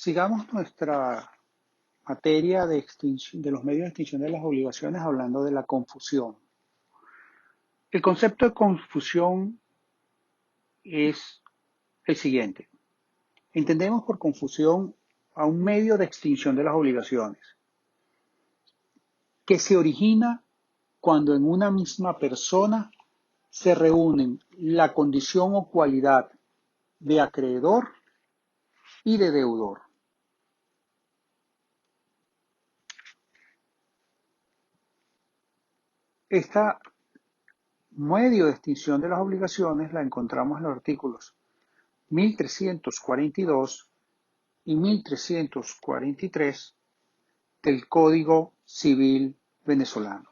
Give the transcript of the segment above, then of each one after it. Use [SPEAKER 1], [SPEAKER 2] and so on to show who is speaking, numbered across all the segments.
[SPEAKER 1] Sigamos nuestra materia de los medios de extinción de las obligaciones hablando de la confusión. El concepto de confusión es el siguiente. Entendemos por confusión a un medio de extinción de las obligaciones que se origina cuando en una misma persona se reúnen la condición o cualidad de acreedor y de deudor. Esta medio de extinción de las obligaciones la encontramos en los artículos 1342 y 1343 del Código Civil venezolano.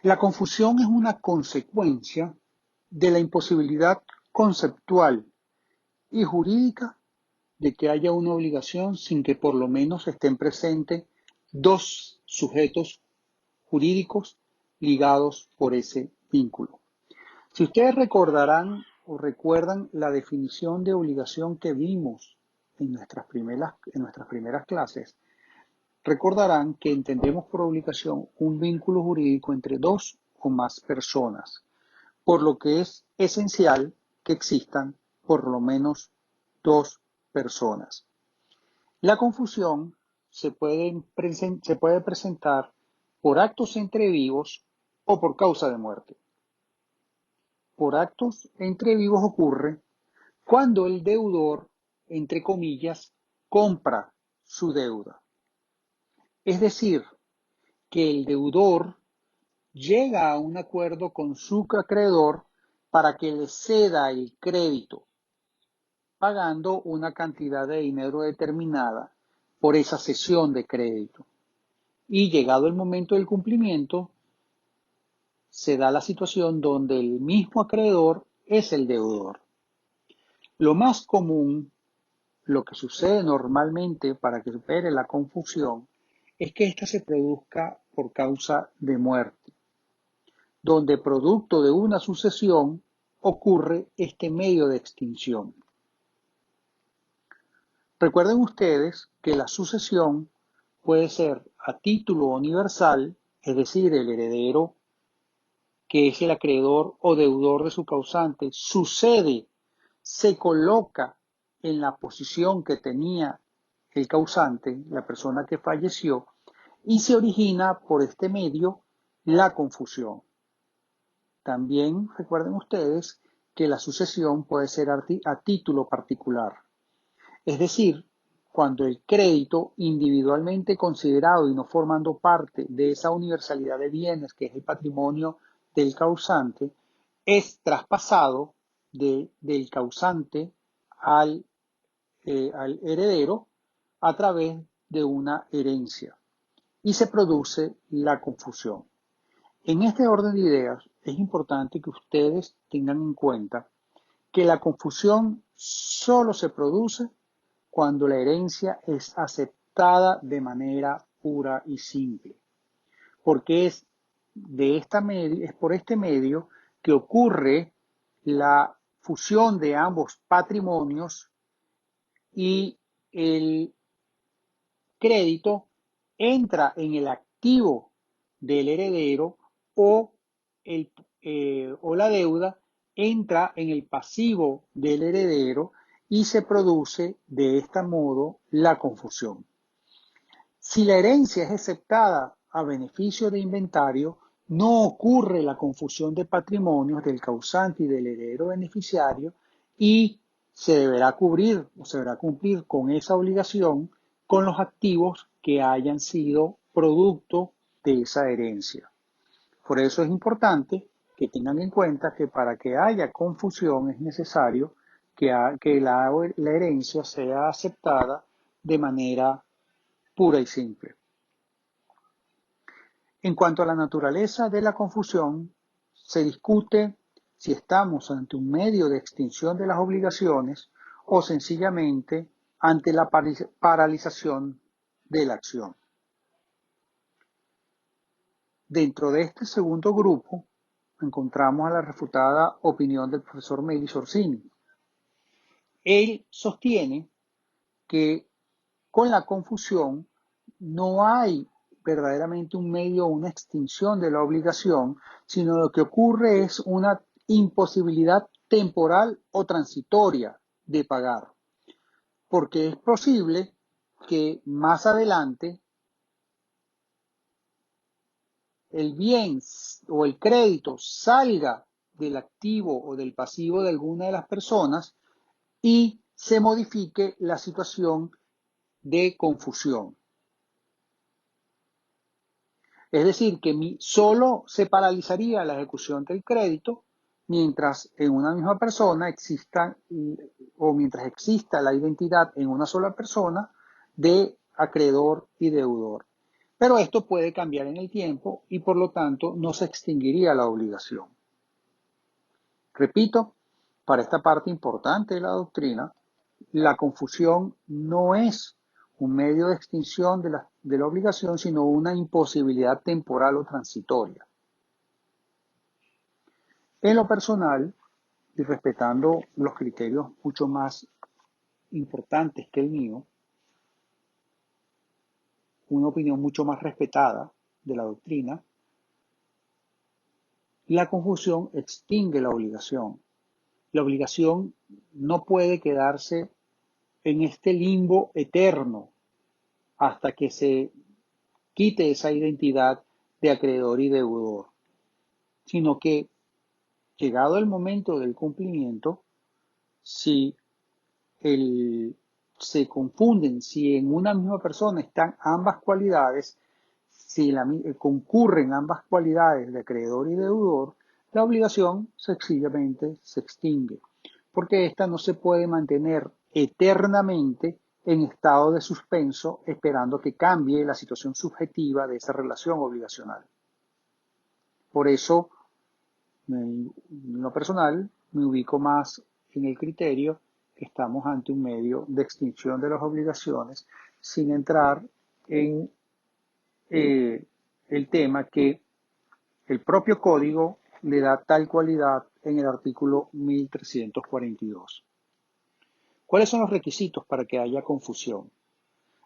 [SPEAKER 1] La confusión es una consecuencia de la imposibilidad conceptual y jurídica de que haya una obligación sin que por lo menos estén presentes dos sujetos jurídicos ligados por ese vínculo. Si ustedes recordarán o recuerdan la definición de obligación que vimos en nuestras primeras clases, recordarán que entendemos por obligación un vínculo jurídico entre dos o más personas, por lo que es esencial que existan por lo menos dos personas. La confusión se puede presentar por actos entre vivos o por causa de muerte. Por actos entre vivos ocurre cuando el deudor, entre comillas, compra su deuda. Es decir, que el deudor llega a un acuerdo con su acreedor para que le ceda el crédito, pagando una cantidad de dinero determinada por esa cesión de crédito. Y llegado el momento del cumplimiento, se da la situación donde el mismo acreedor es el deudor. Lo más común, lo que sucede normalmente para que supere la confusión, es que ésta se produzca por causa de muerte, donde producto de una sucesión ocurre este medio de extinción. Recuerden ustedes que la sucesión puede ser a título universal, es decir, el heredero, que es el acreedor o deudor de su causante, sucede, se coloca en la posición que tenía el causante, la persona que falleció, y se origina por este medio la confusión. También recuerden ustedes que la sucesión puede ser a título particular, es decir, cuando el crédito individualmente considerado y no formando parte de esa universalidad de bienes que es el patrimonio del causante, es traspasado del causante al heredero a través de una herencia y se produce la confusión. En este orden de ideas es importante que ustedes tengan en cuenta que la confusión solo se produce cuando la herencia es aceptada de manera pura y simple, porque es por este medio que ocurre la fusión de ambos patrimonios y el crédito entra en el activo del heredero o la deuda entra en el pasivo del heredero y se produce de este modo la confusión. Si la herencia es aceptada a beneficio de inventario, no ocurre la confusión de patrimonios del causante y del heredero beneficiario y se deberá cubrir o se deberá cumplir con esa obligación con los activos que hayan sido producto de esa herencia. Por eso es importante que tengan en cuenta que para que haya confusión es necesario que la herencia sea aceptada de manera pura y simple. En cuanto a la naturaleza de la confusión, se discute si estamos ante un medio de extinción de las obligaciones o sencillamente ante la paralización de la acción. Dentro de este segundo grupo encontramos a la refutada opinión del profesor Melis Orsini. Él sostiene que con la confusión no hay verdaderamente un medio o una extinción de la obligación, sino lo que ocurre es una imposibilidad temporal o transitoria de pagar, porque es posible que más adelante el bien o el crédito salga del activo o del pasivo de alguna de las personas y se modifique la situación de confusión. Es decir, que solo se paralizaría la ejecución del crédito mientras en una misma persona exista o mientras exista la identidad en una sola persona de acreedor y deudor. Pero esto puede cambiar en el tiempo y por lo tanto no se extinguiría la obligación. Repito, para esta parte importante de la doctrina, la confusión no es un medio de extinción de la obligación, sino una imposibilidad temporal o transitoria. En lo personal, y respetando los criterios mucho más importantes que el mío, una opinión mucho más respetada de la doctrina, la confusión extingue la obligación. La obligación no puede quedarse en este limbo eterno hasta que se quite esa identidad de acreedor y deudor, sino que llegado el momento del cumplimiento, si se confunden, si en una misma persona están ambas cualidades, si concurren ambas cualidades de acreedor y deudor, la obligación sencillamente se extingue, porque ésta no se puede mantener eternamente en estado de suspenso esperando que cambie la situación subjetiva de esa relación obligacional. Por eso, en lo personal, me ubico más en el criterio que estamos ante un medio de extinción de las obligaciones sin entrar en el tema que el propio código le da tal cualidad en el artículo 1342. ¿Cuáles son los requisitos para que haya confusión?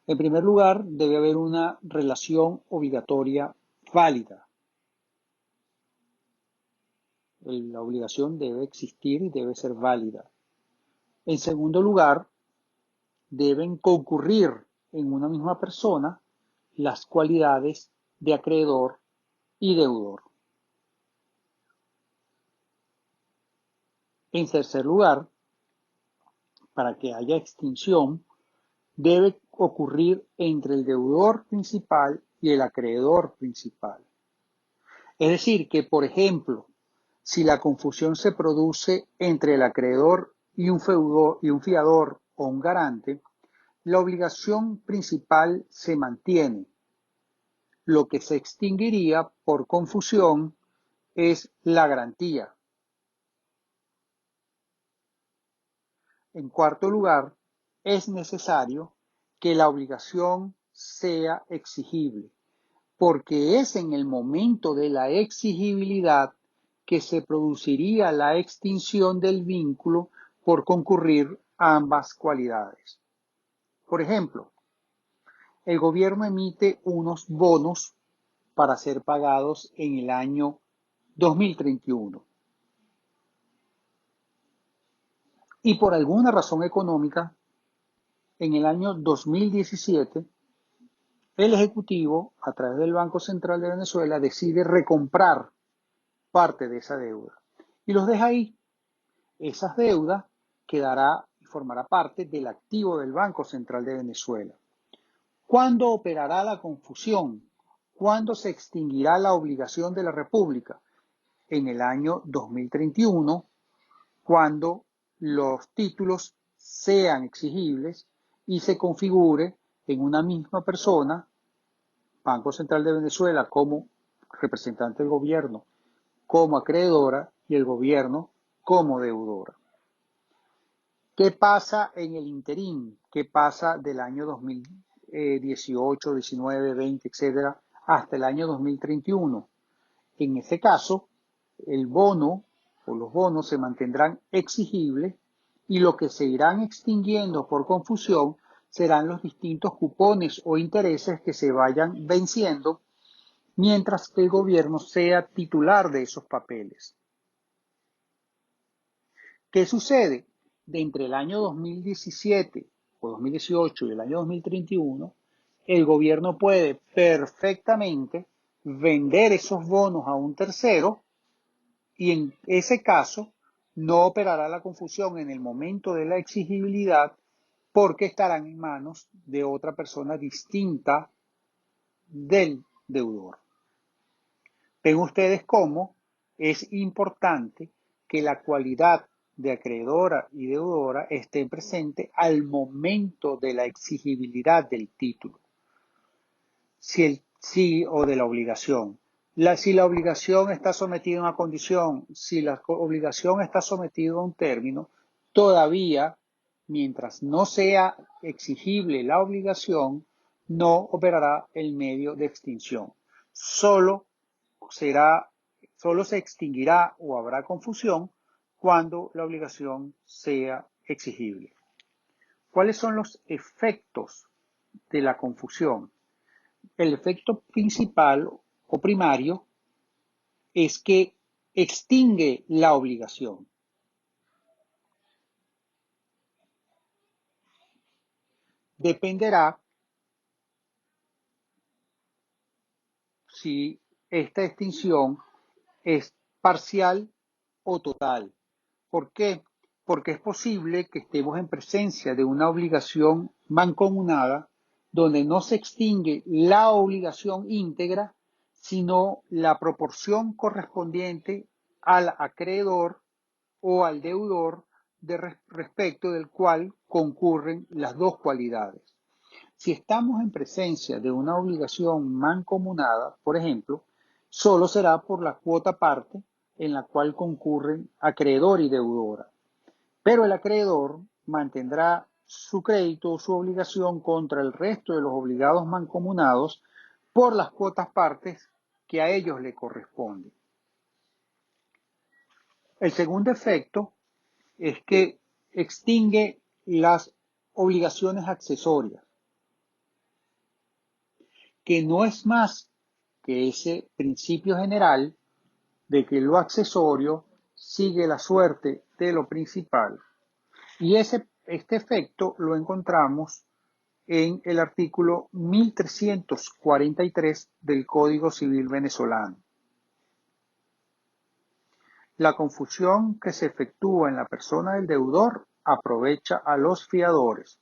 [SPEAKER 1] En primer lugar, debe haber una relación obligatoria válida. La obligación debe existir y debe ser válida. En segundo lugar, deben concurrir en una misma persona las cualidades de acreedor y deudor. En tercer lugar, para que haya extinción, debe ocurrir entre el deudor principal y el acreedor principal. Es decir, que, por ejemplo, si la confusión se produce entre el acreedor y un fiador o un garante, la obligación principal se mantiene. Lo que se extinguiría por confusión es la garantía. En cuarto lugar, es necesario que la obligación sea exigible, porque es en el momento de la exigibilidad que se produciría la extinción del vínculo por concurrir ambas cualidades. Por ejemplo, el gobierno emite unos bonos para ser pagados en el año 2031. Y por alguna razón económica, en el año 2017, el Ejecutivo, a través del Banco Central de Venezuela, decide recomprar parte de esa deuda y los deja ahí. Esa deuda quedará y formará parte del activo del Banco Central de Venezuela. ¿Cuándo operará la confusión? ¿Cuándo se extinguirá la obligación de la República? En el año 2031, cuando los títulos sean exigibles y se configure en una misma persona, Banco Central de Venezuela como representante del gobierno, como acreedora y el gobierno como deudora. ¿Qué pasa en el interín? ¿Qué pasa del año 2018, 19, 20, etcétera, hasta el año 2031? En ese caso, el bono o los bonos se mantendrán exigibles y lo que se irán extinguiendo por confusión serán los distintos cupones o intereses que se vayan venciendo mientras que el gobierno sea titular de esos papeles. ¿Qué sucede? De entre el año 2017 o 2018 y el año 2031, el gobierno puede perfectamente vender esos bonos a un tercero y en ese caso no operará la confusión en el momento de la exigibilidad porque estarán en manos de otra persona distinta del deudor. Ven ustedes cómo es importante que la cualidad de acreedora y deudora esté presente al momento de la exigibilidad del título. Si o de la obligación. Si la obligación está sometida a una condición, si la obligación está sometida a un término, todavía, mientras no sea exigible la obligación, no operará el medio de extinción. Solo se extinguirá o habrá confusión cuando la obligación sea exigible. ¿Cuáles son los efectos de la confusión? El efecto principal o primario es que extingue la obligación. Dependerá si esta extinción es parcial o total. ¿Por qué? Porque es posible que estemos en presencia de una obligación mancomunada donde no se extingue la obligación íntegra, sino la proporción correspondiente al acreedor o al deudor respecto del cual concurren las dos cualidades. Si estamos en presencia de una obligación mancomunada, por ejemplo, solo será por la cuota parte en la cual concurren acreedor y deudora. Pero el acreedor mantendrá su crédito o su obligación contra el resto de los obligados mancomunados por las cuotas partes que a ellos le corresponden. El segundo efecto es que extingue las obligaciones accesorias, que no es más que ese principio general de que lo accesorio sigue la suerte de lo principal. Y este efecto lo encontramos en el artículo 1343 del Código Civil venezolano. La confusión que se efectúa en la persona del deudor aprovecha a los fiadores.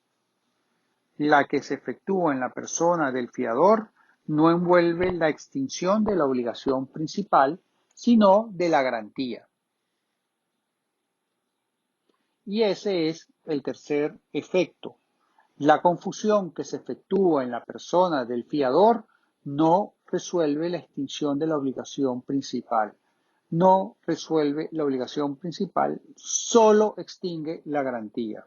[SPEAKER 1] La que se efectúa en la persona del fiador no envuelve la extinción de la obligación principal, sino de la garantía. Y ese es el tercer efecto. La confusión que se efectúa en la persona del fiador no resuelve la extinción de la obligación principal. No resuelve la obligación principal, solo extingue la garantía.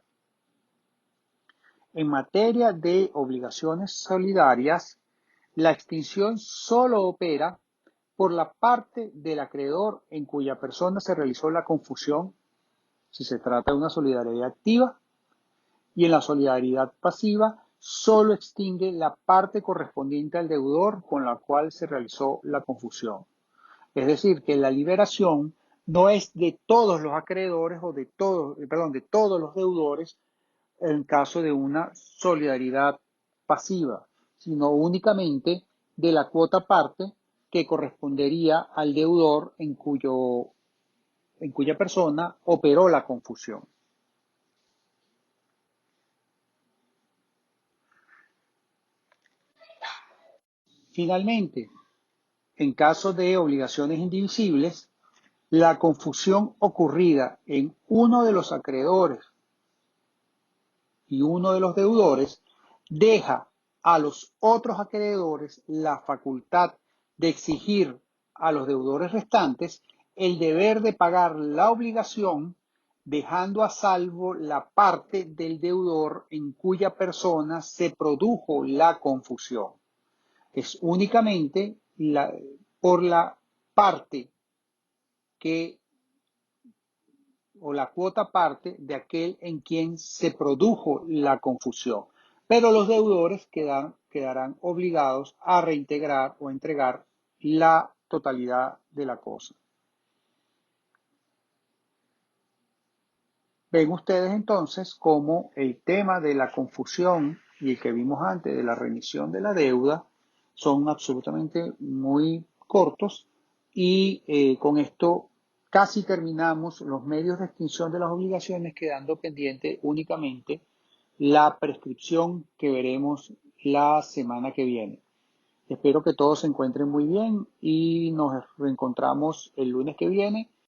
[SPEAKER 1] En materia de obligaciones solidarias, la extinción solo opera por la parte del acreedor en cuya persona se realizó la confusión, si se trata de una solidaridad activa, y en la solidaridad pasiva solo extingue la parte correspondiente al deudor con la cual se realizó la confusión. Es decir, que la liberación no es de todos los acreedores o de todos los deudores en caso de una solidaridad pasiva, sino únicamente de la cuota parte que correspondería al deudor en cuya persona operó la confusión. Finalmente, en caso de obligaciones indivisibles, la confusión ocurrida en uno de los acreedores y uno de los deudores deja a los otros acreedores la facultad de exigir a los deudores restantes el deber de pagar la obligación, dejando a salvo la parte del deudor en cuya persona se produjo la confusión. Es únicamente por la parte que o la cuota parte de aquel en quien se produjo la confusión. Pero los deudores quedarán obligados a reintegrar o entregar la totalidad de la cosa. Ven ustedes entonces cómo el tema de la confusión y el que vimos antes de la remisión de la deuda son absolutamente muy cortos y con esto casi terminamos los medios de extinción de las obligaciones, quedando pendiente únicamente la prescripción que veremos la semana que viene. Espero que todos se encuentren muy bien y nos reencontramos el lunes que viene